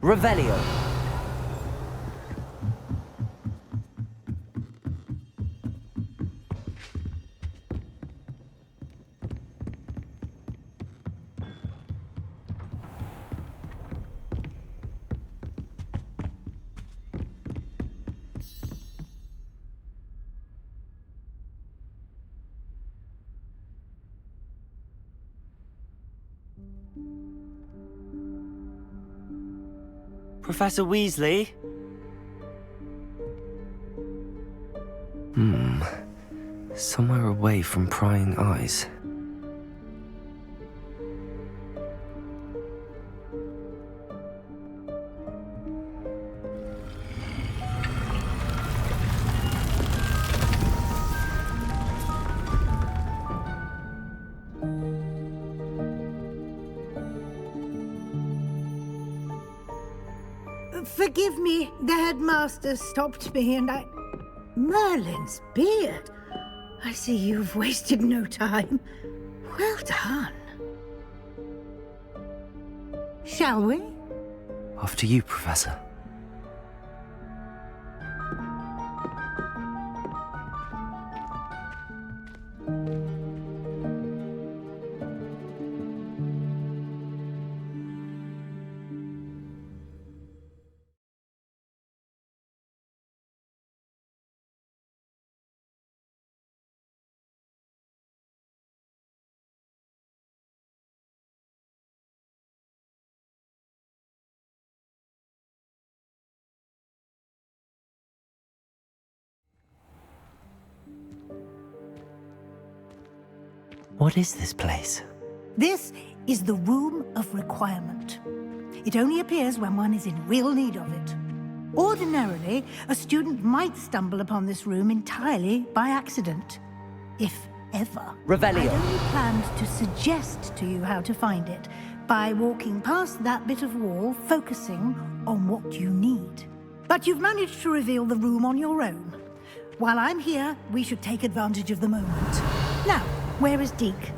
Revelio. Professor Weasley? Somewhere away from prying eyes. Forgive me, the headmaster stopped me and I... Merlin's beard. I see you've wasted no time. Well done. Shall we? After you, Professor. What is this place? This is the Room of Requirement. It only appears when one is in real need of it. Ordinarily, a student might stumble upon this room entirely by accident. If ever. Revelio. I'd only planned to suggest to you how to find it by walking past that bit of wall, focusing on what you need. But you've managed to reveal the room on your own. While I'm here, we should take advantage of the moment. Now, where is Deke?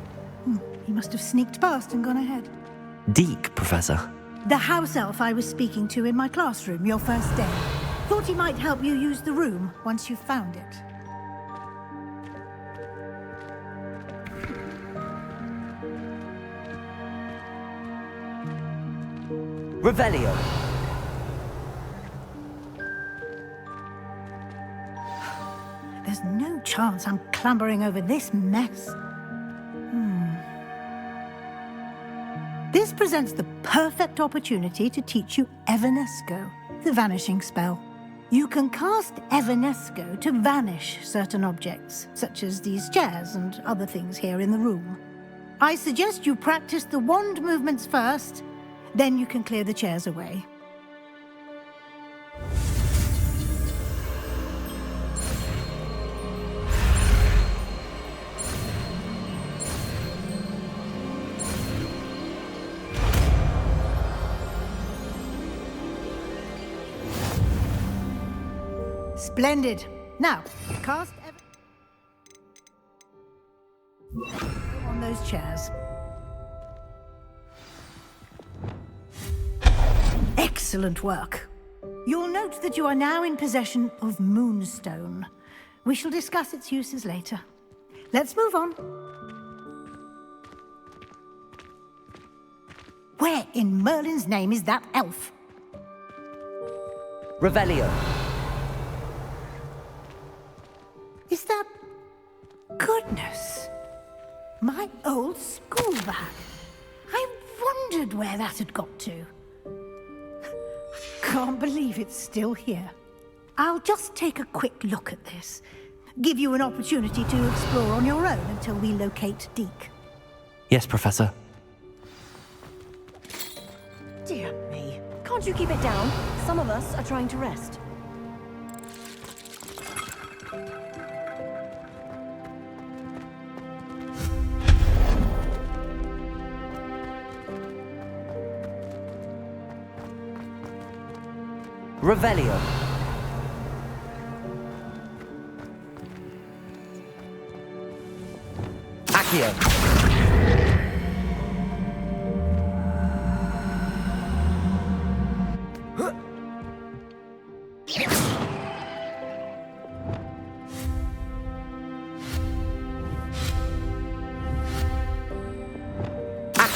He must have sneaked past and gone ahead. Deke, Professor. The house elf I was speaking to in my classroom your first day. Thought he might help you use the room once you've found it. Revelio. There's no chance I'm clambering over this mess. This presents the perfect opportunity to teach you Evanesco, the vanishing spell. You can cast Evanesco to vanish certain objects, such as these chairs and other things here in the room. I suggest you practice the wand movements first, then you can clear the chairs away. Splendid. Now, cast on those chairs. Excellent work. You'll note that you are now in possession of Moonstone. We shall discuss its uses later. Let's move on. Where in Merlin's name is that elf? Revelio. Is that... Goodness! My old school bag. I wondered where that had got to. Can't believe it's still here. I'll just take a quick look at this. Give you an opportunity to explore on your own until we locate Deke. Yes, Professor. Dear me. Can't you keep it down? Some of us are trying to rest. Revelio. Accio.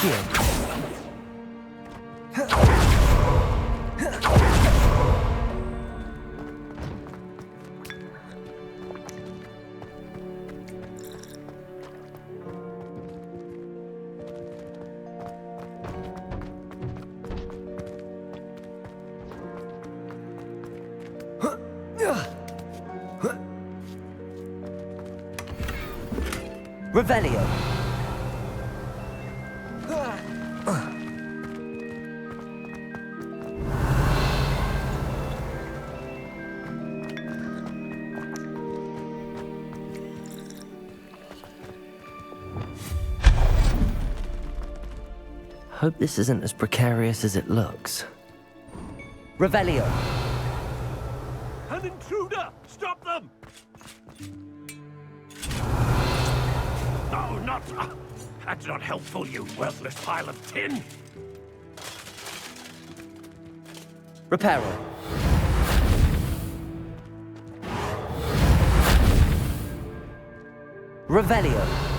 Accio. Revelio. Hope this isn't as precarious as it looks. Revelio. An intruder! Stop them! No, not... that's not helpful, you worthless pile of tin! Reparo. Revelio.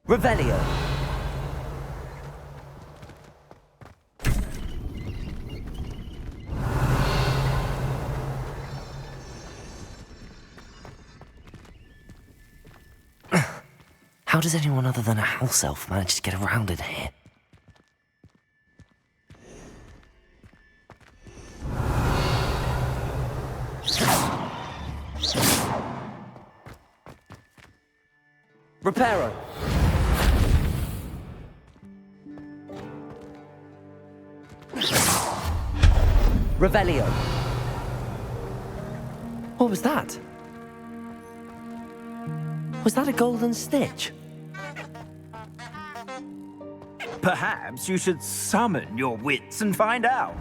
Revelio. How does anyone other than a house elf manage to get around in here? Reparo. Revelio. What was that? Was that a golden stitch? Perhaps you should summon your wits and find out.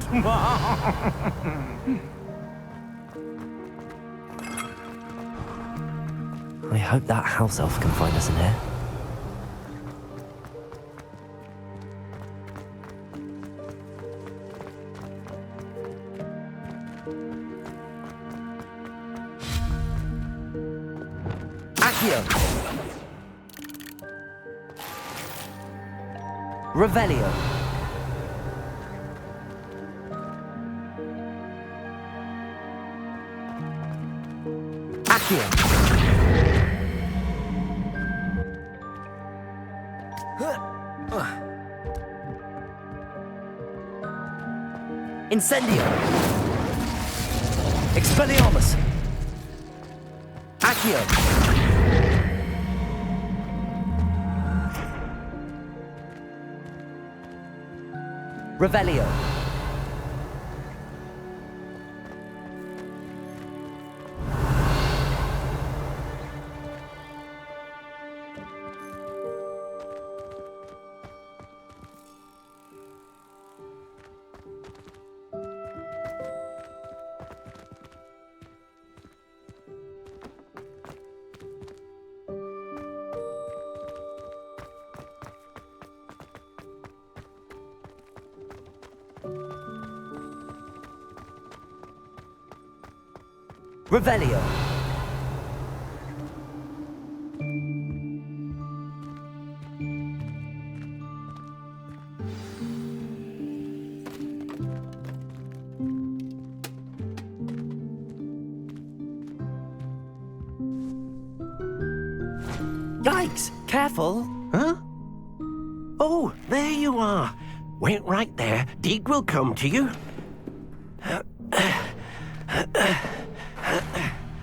I hope that house elf can find us in here. Accio. Revelio. Accio. Incendio. Expelliarmus. Accio. Revelio. Revelio. Yikes! Careful! Huh? Oh, there you are. Wait right there. Deek will come to you.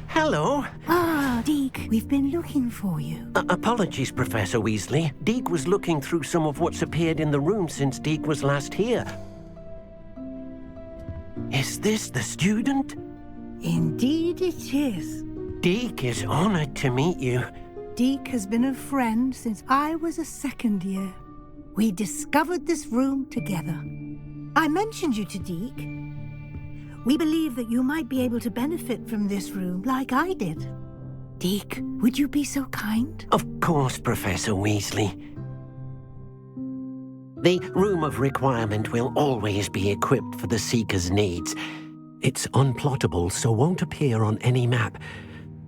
Hello. Ah, Deke, we've been looking for you. Apologies, Professor Weasley. Deek was looking through some of what's appeared in the room since Deek was last here. Is this the student? Indeed it is. Deek is honored to meet you. Deke has been a friend since I was a second year. We discovered this room together. I mentioned you to Deke. We believe that you might be able to benefit from this room like I did. Deke, would you be so kind? Of course, Professor Weasley. The Room of Requirement will always be equipped for the Seeker's needs. It's unplottable, so won't appear on any map.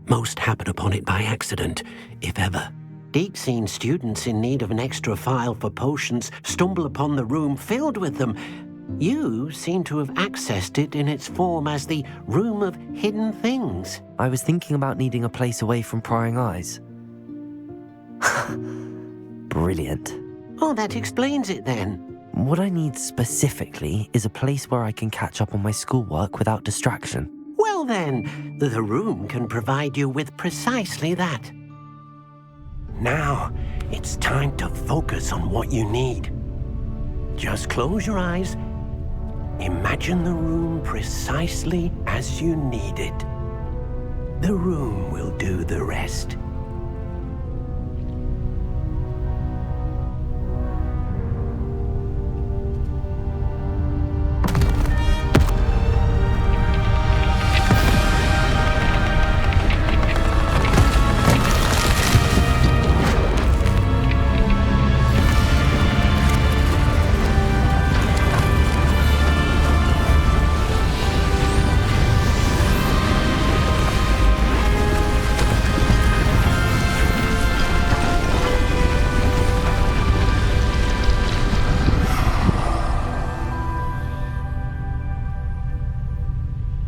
Most happen upon it by accident, if ever. Deke's seen students in need of an extra file for potions stumble upon the room filled with them. You seem to have accessed it in its form as the Room of Hidden Things. I was thinking about needing a place away from prying eyes. Brilliant. Oh, that explains it then. What I need specifically is a place where I can catch up on my schoolwork without distraction. Well then, the room can provide you with precisely that. Now, it's time to focus on what you need. Just close your eyes. Imagine the room precisely as you need it. The room will do the rest.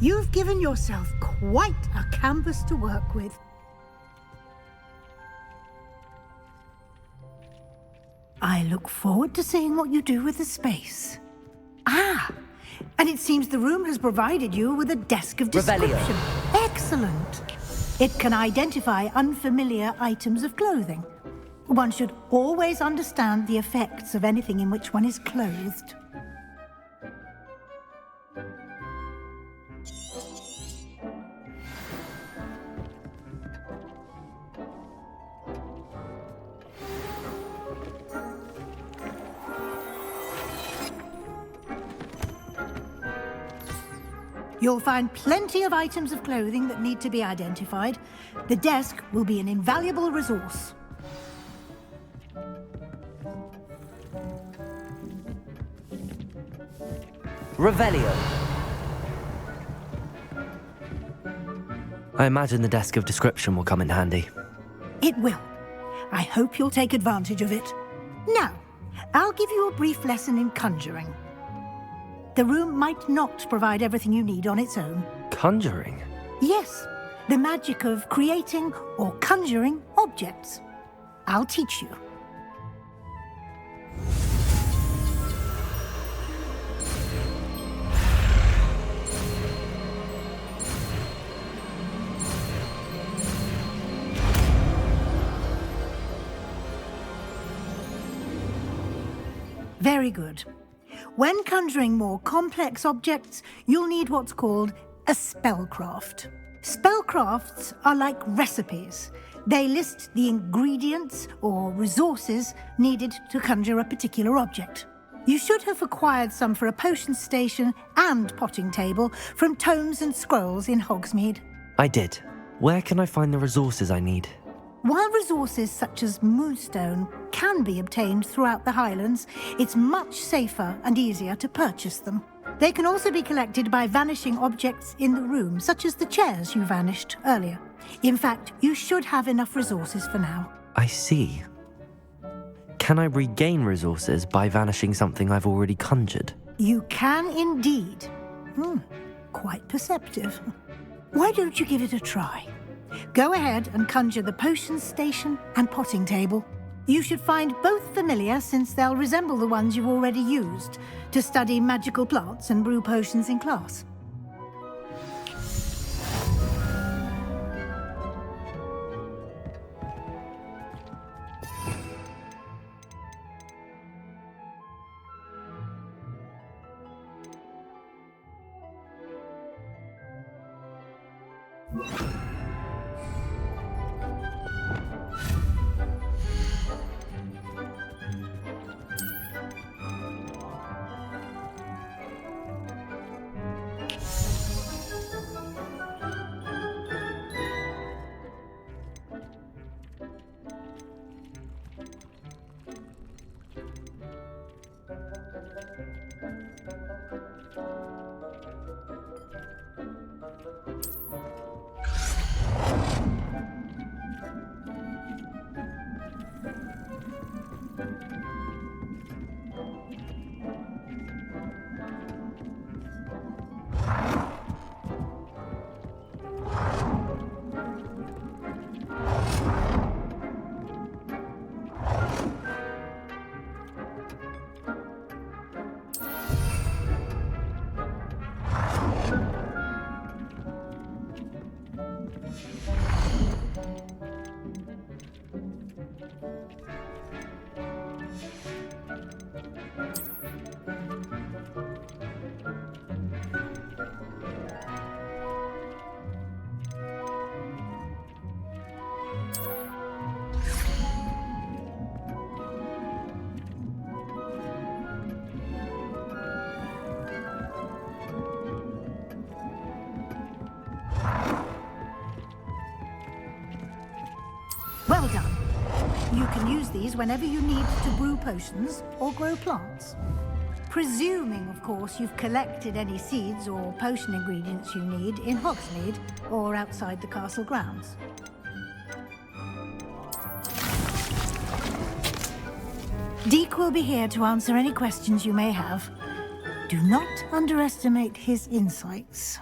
You've given yourself quite a canvas to work with. I look forward to seeing what you do with the space. Ah, and it seems the room has provided you with a desk of description. Revelio. Excellent. It can identify unfamiliar items of clothing. One should always understand the effects of anything in which one is clothed. You'll find plenty of items of clothing that need to be identified. The desk will be an invaluable resource. Revelio. I imagine the desk of description will come in handy. It will. I hope you'll take advantage of it. Now, I'll give you a brief lesson in conjuring. The room might not provide everything you need on its own. Conjuring? Yes, the magic of creating or conjuring objects. I'll teach you. Very good. When conjuring more complex objects, you'll need what's called a spellcraft. Spellcrafts are like recipes. They list the ingredients or resources needed to conjure a particular object. You should have acquired some for a potion station and potting table from tomes and scrolls in Hogsmeade. I did. Where can I find the resources I need? While resources such as moonstone can be obtained throughout the Highlands, it's much safer and easier to purchase them. They can also be collected by vanishing objects in the room, such as the chairs you vanished earlier. In fact, you should have enough resources for now. I see. Can I regain resources by vanishing something I've already conjured? You can indeed. Quite perceptive. Why don't you give it a try? Go ahead and conjure the potion station and potting table. You should find both familiar, since they'll resemble the ones you've already used to study magical plants and brew potions in class. Well done. You can use these whenever you need to brew potions or grow plants. Presuming, of course, you've collected any seeds or potion ingredients you need in Hogsmeade or outside the castle grounds. Deek will be here to answer any questions you may have. Do not underestimate his insights.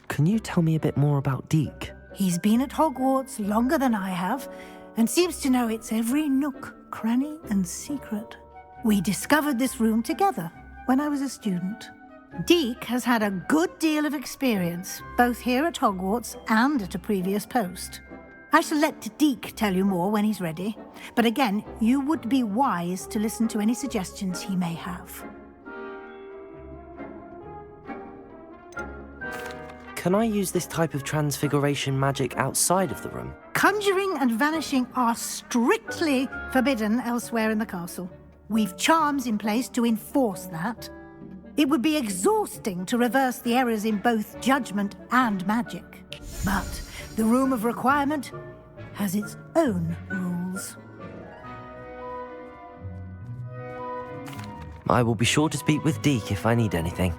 Can you tell me a bit more about Deke? He's been at Hogwarts longer than I have, and seems to know its every nook, cranny, and secret. We discovered this room together when I was a student. Deke has had a good deal of experience, both here at Hogwarts and at a previous post. I shall let Deke tell you more when he's ready, but again, you would be wise to listen to any suggestions he may have. Can I use this type of transfiguration magic outside of the room? Conjuring and vanishing are strictly forbidden elsewhere in the castle. We've charms in place to enforce that. It would be exhausting to reverse the errors in both judgment and magic. But the Room of Requirement has its own rules. I will be sure to speak with Deke if I need anything.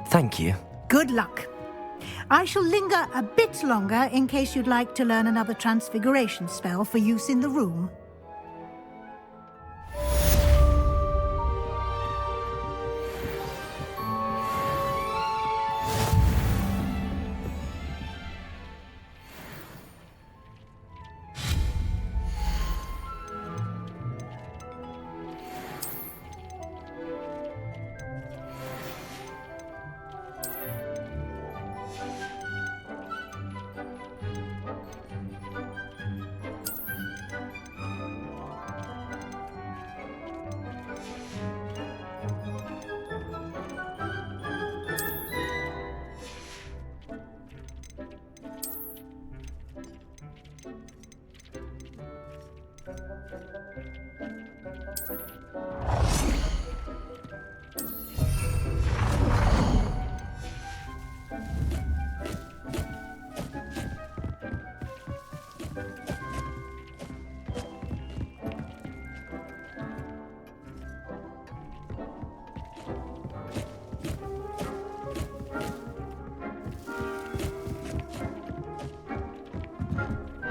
Thank you. Good luck. I shall linger a bit longer in case you'd like to learn another transfiguration spell for use in the room.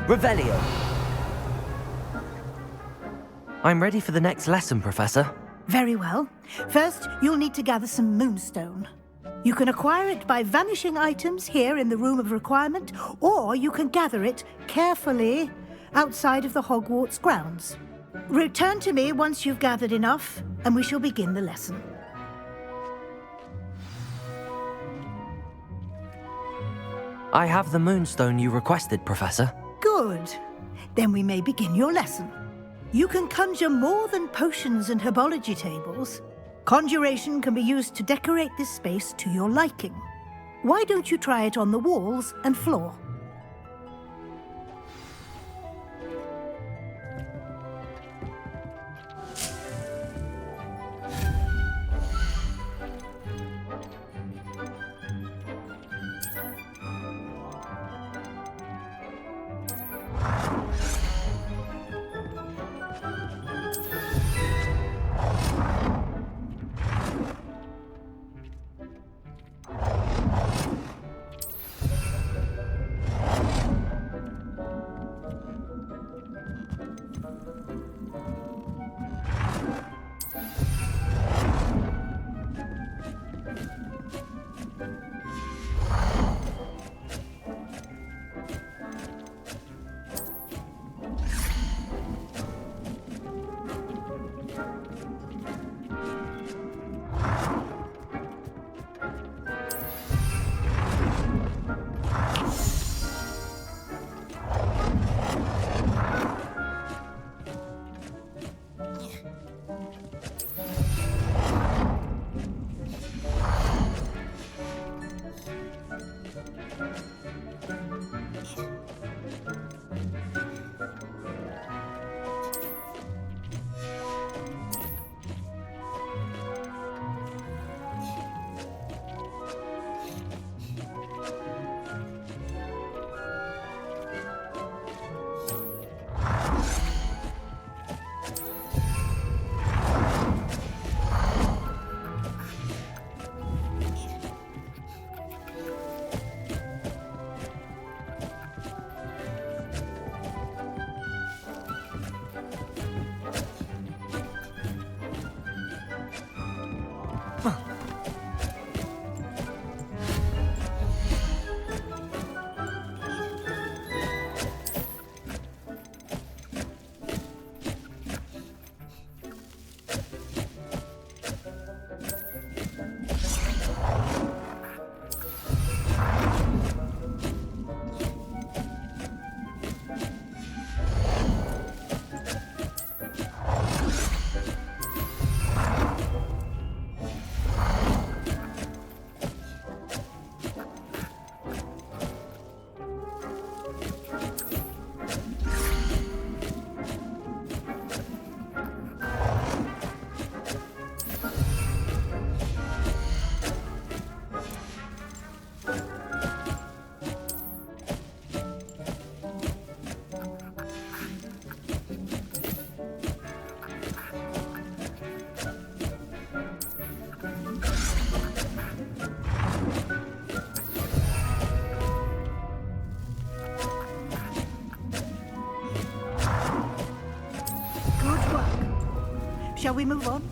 Revelio. I'm ready for the next lesson, Professor. Very well. First, you'll need to gather some moonstone. You can acquire it by vanishing items here in the Room of Requirement, or you can gather it carefully outside of the Hogwarts grounds. Return to me once you've gathered enough, and we shall begin the lesson. I have the moonstone you requested, Professor. Good. Then we may begin your lesson. You can conjure more than potions and herbology tables. Conjuration can be used to decorate this space to your liking. Why don't you try it on the walls and floor? Shall we move on?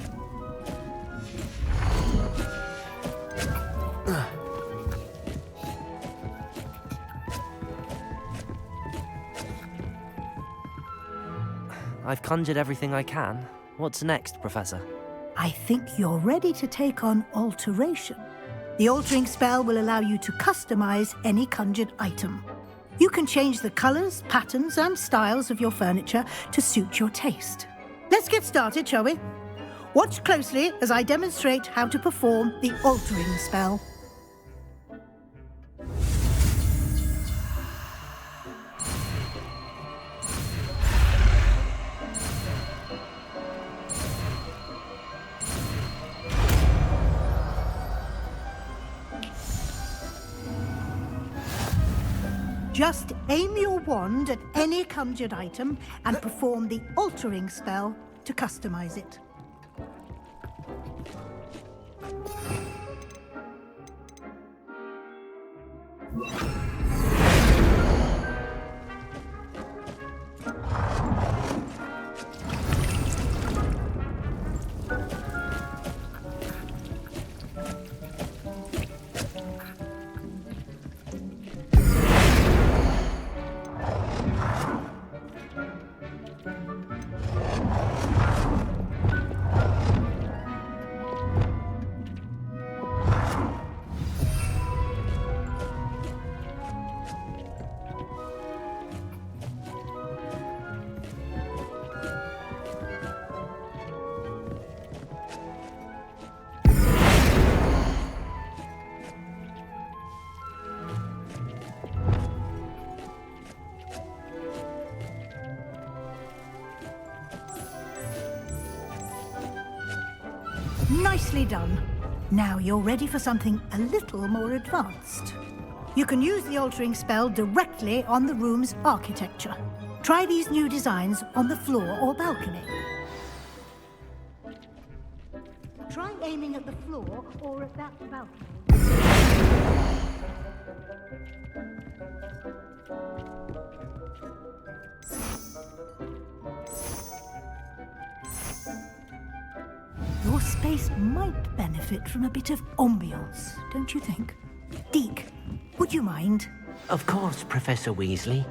I've conjured everything I can. What's next, Professor? I think you're ready to take on alteration. The altering spell will allow you to customize any conjured item. You can change the colors, patterns, and styles of your furniture to suit your taste. Let's get started, shall we? Watch closely as I demonstrate how to perform the altering spell. Just aim your wand at any conjured item and perform the altering spell to customize it. Nicely done. Now you're ready for something a little more advanced. You can use the altering spell directly on the room's architecture. Try these new designs on the floor or balcony. Try aiming at the floor or at that balcony. Your space might benefit from a bit of ambiance, don't you think? Deke, would you mind? Of course, Professor Weasley.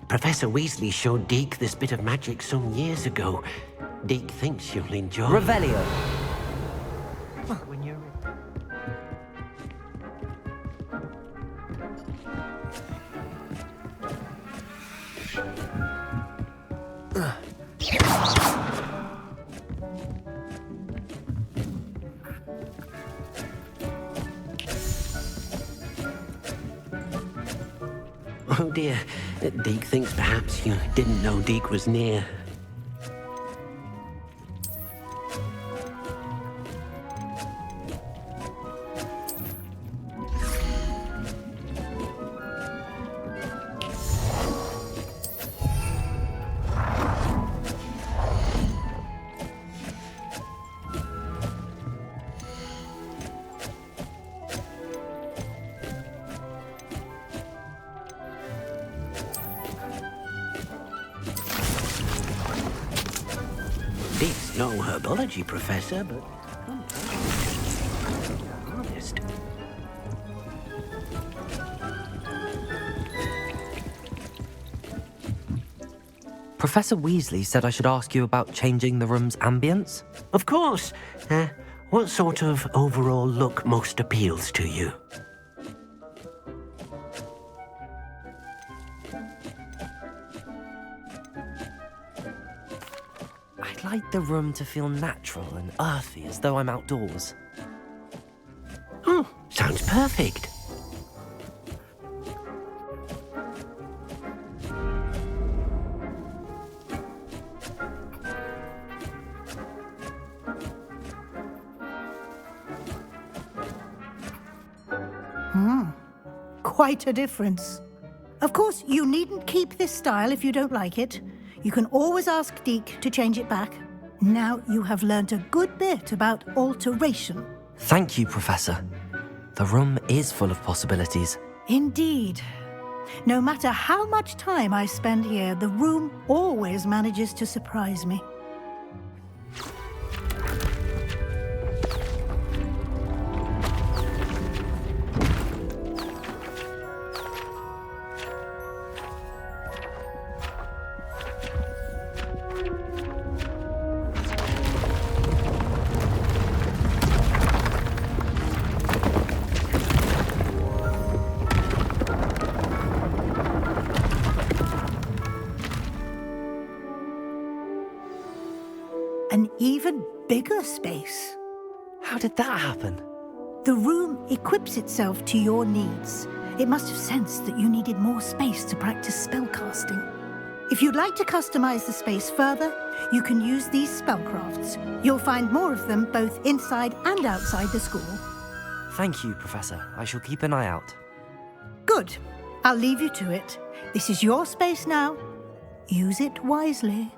Professor Weasley showed Deke this bit of magic some years ago. Deke thinks you'll enjoy it. Revelio. When you're... Oh dear, Deke thinks perhaps you didn't know Deke was near. Deke's no herbology professor, but honest. Professor Weasley said I should ask you about changing the room's ambience. Of course. What sort of overall look most appeals to you? I'd like the room to feel natural and earthy, as though I'm outdoors. Oh, sounds perfect. Quite a difference. Of course, you needn't keep this style if you don't like it. You can always ask Deke to change it back. Now you have learnt a good bit about alteration. Thank you, Professor. The room is full of possibilities. Indeed. No matter how much time I spend here, the room always manages to surprise me. an even bigger space. How did that happen? The room equips itself to your needs. It must have sensed that you needed more space to practice spellcasting. If you'd like to customize the space further, you can use these spellcrafts. You'll find more of them both inside and outside the school. Thank you, Professor. I shall keep an eye out. Good. I'll leave you to it. This is your space now. Use it wisely.